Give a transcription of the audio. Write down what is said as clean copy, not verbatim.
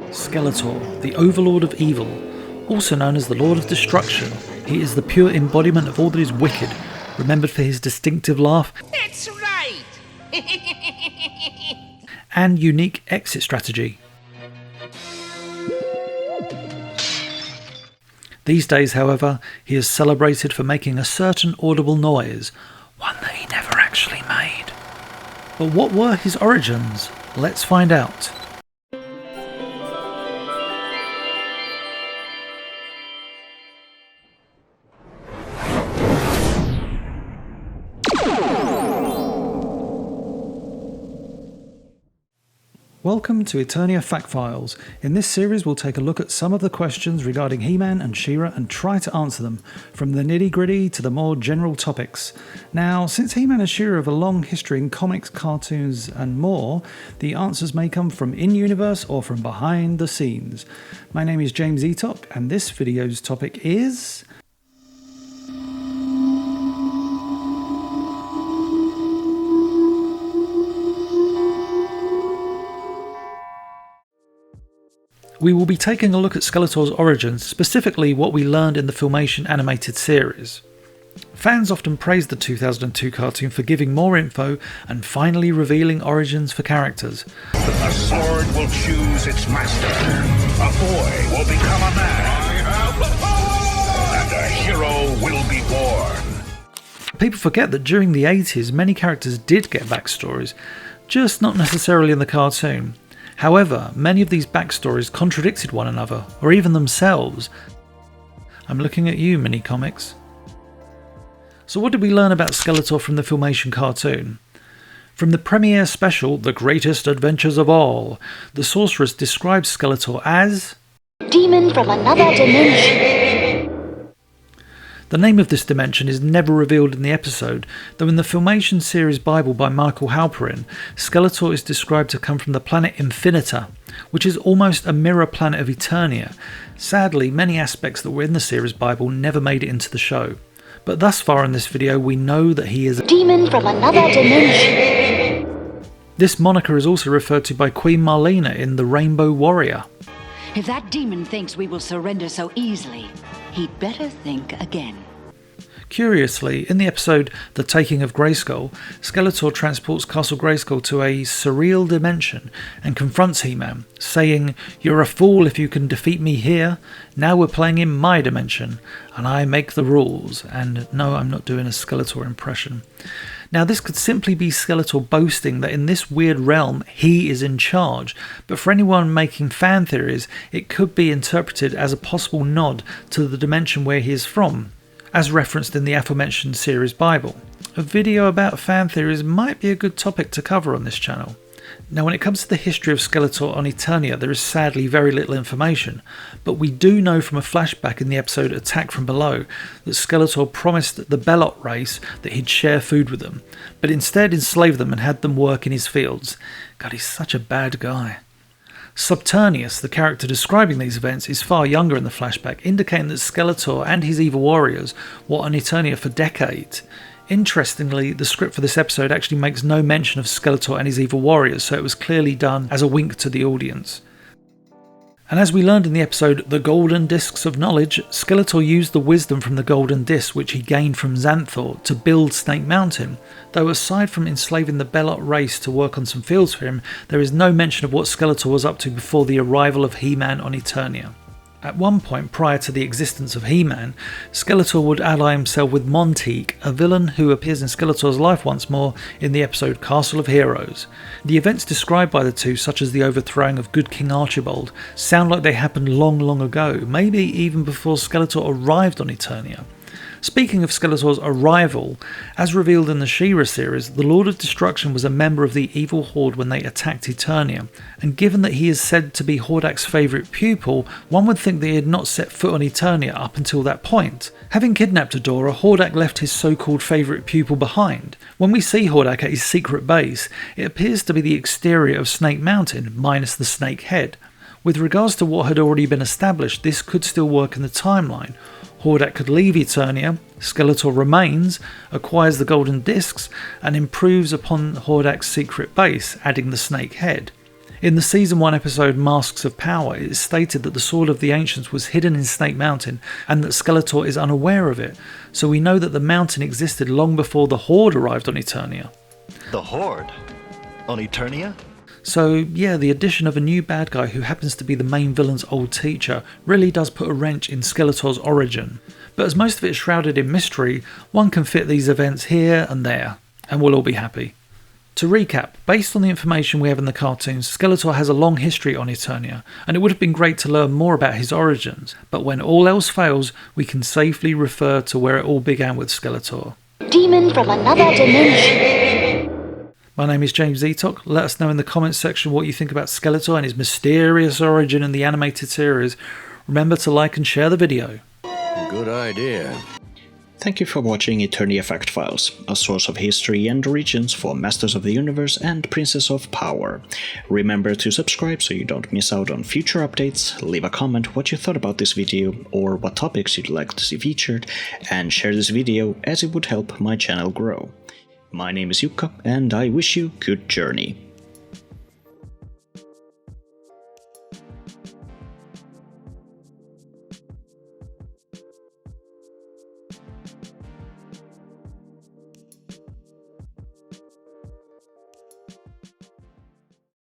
Skeletor, the Overlord of Evil, also known as the Lord of Destruction. He is the pure embodiment of all that is wicked, remembered for his distinctive laugh. That's right! And unique exit strategy. These days, however, he is celebrated for making a certain audible noise, one that he never actually made. But what were his origins? Let's find out. Welcome to Eternia Fact Files. In this series we'll take a look at some of the questions regarding He-Man and She-Ra and try to answer them, from the nitty-gritty to the more general topics. Now, since He-Man and She-Ra have a long history in comics, cartoons and more, the answers may come from in-universe or from behind the scenes. My name is James Eatock and this video's topic is... We will be taking a look at Skeletor's origins, specifically what we learned in the Filmation Animated Series. Fans often praised the 2002 cartoon for giving more info and finally revealing origins for characters. A sword will choose its master, a boy will become a man, and a hero will be born. People forget that during the 80s many characters did get backstories, just not necessarily in the cartoon. However, many of these backstories contradicted one another, or even themselves. I'm looking at you, mini-comics. So what did we learn about Skeletor from the Filmation cartoon? From the premiere special, The Greatest Adventures of All, the sorceress describes Skeletor as... demon from another dimension. The name of this dimension is never revealed in the episode, though in the Filmation series Bible by Michael Halperin, Skeletor is described to come from the planet Infinita, which is almost a mirror planet of Eternia. Sadly, many aspects that were in the series Bible never made it into the show. But thus far in this video we know that he is a demon from another dimension. This moniker is also referred to by Queen Marlena in The Rainbow Warrior. If that demon thinks we will surrender so easily, he'd better think again. Curiously, in the episode The Taking of Grayskull, Skeletor transports Castle Grayskull to a surreal dimension and confronts He-Man, saying, "You're a fool if you can defeat me here. Now we're playing in my dimension, and I make the rules." And no, I'm not doing a Skeletor impression. Now this could simply be Skeletor boasting that in this weird realm he is in charge, but for anyone making fan theories it could be interpreted as a possible nod to the dimension where he is from, as referenced in the aforementioned series Bible. A video about fan theories might be a good topic to cover on this channel. Now when it comes to the history of Skeletor on Eternia there is sadly very little information, but we do know from a flashback in the episode Attack from Below that Skeletor promised the Bellot race that he'd share food with them, but instead enslaved them and had them work in his fields. God, he's such a bad guy. Subternius, the character describing these events, is far younger in the flashback, indicating that Skeletor and his evil warriors were on Eternia for decades. Interestingly, the script for this episode actually makes no mention of Skeletor and his evil warriors, so it was clearly done as a wink to the audience. And as we learned in the episode The Golden Discs of Knowledge, Skeletor used the wisdom from the Golden Discs which he gained from Xanthor to build Snake Mountain, though aside from enslaving the Bellot race to work on some fields for him, there is no mention of what Skeletor was up to before the arrival of He-Man on Eternia. At one point prior to the existence of He-Man, Skeletor would ally himself with Monteeg, a villain who appears in Skeletor's life once more in the episode Castle of Heroes. The events described by the two, such as the overthrowing of Good King Archibald, sound like they happened long ago, maybe even before Skeletor arrived on Eternia. Speaking of Skeletor's arrival, as revealed in the She-Ra series, the Lord of Destruction was a member of the evil Horde when they attacked Eternia, and given that he is said to be Hordak's favourite pupil, one would think that he had not set foot on Eternia up until that point. Having kidnapped Adora, Hordak left his so-called favourite pupil behind. When we see Hordak at his secret base, it appears to be the exterior of Snake Mountain, minus the snake head. With regards to what had already been established, this could still work in the timeline. Hordak could leave Eternia, Skeletor remains, acquires the golden discs, and improves upon Hordak's secret base, adding the snake head. In the Season 1 episode Masks of Power, it is stated that the Sword of the Ancients was hidden in Snake Mountain and that Skeletor is unaware of it, so we know that the mountain existed long before the Horde arrived on Eternia. The Horde? On Eternia? So yeah, the addition of a new bad guy who happens to be the main villain's old teacher really does put a wrench in Skeletor's origin. But as most of it is shrouded in mystery, one can fit these events here and there, and we'll all be happy. To recap, based on the information we have in the cartoons, Skeletor has a long history on Eternia, and it would have been great to learn more about his origins, but when all else fails, we can safely refer to where it all began with Skeletor. Demon from another dimension. My name is James Eatock. Let us know in the comments section what you think about Skeletor and his mysterious origin in the animated series. Remember to like and share the video. Good idea. Thank you for watching Eternia Fact Files, a source of history and origins for Masters of the Universe and Princess of Power. Remember to subscribe so you don't miss out on future updates, leave a comment what you thought about this video or what topics you'd like to see featured, and share this video as it would help my channel grow. My name is Jukka and I wish you good journey.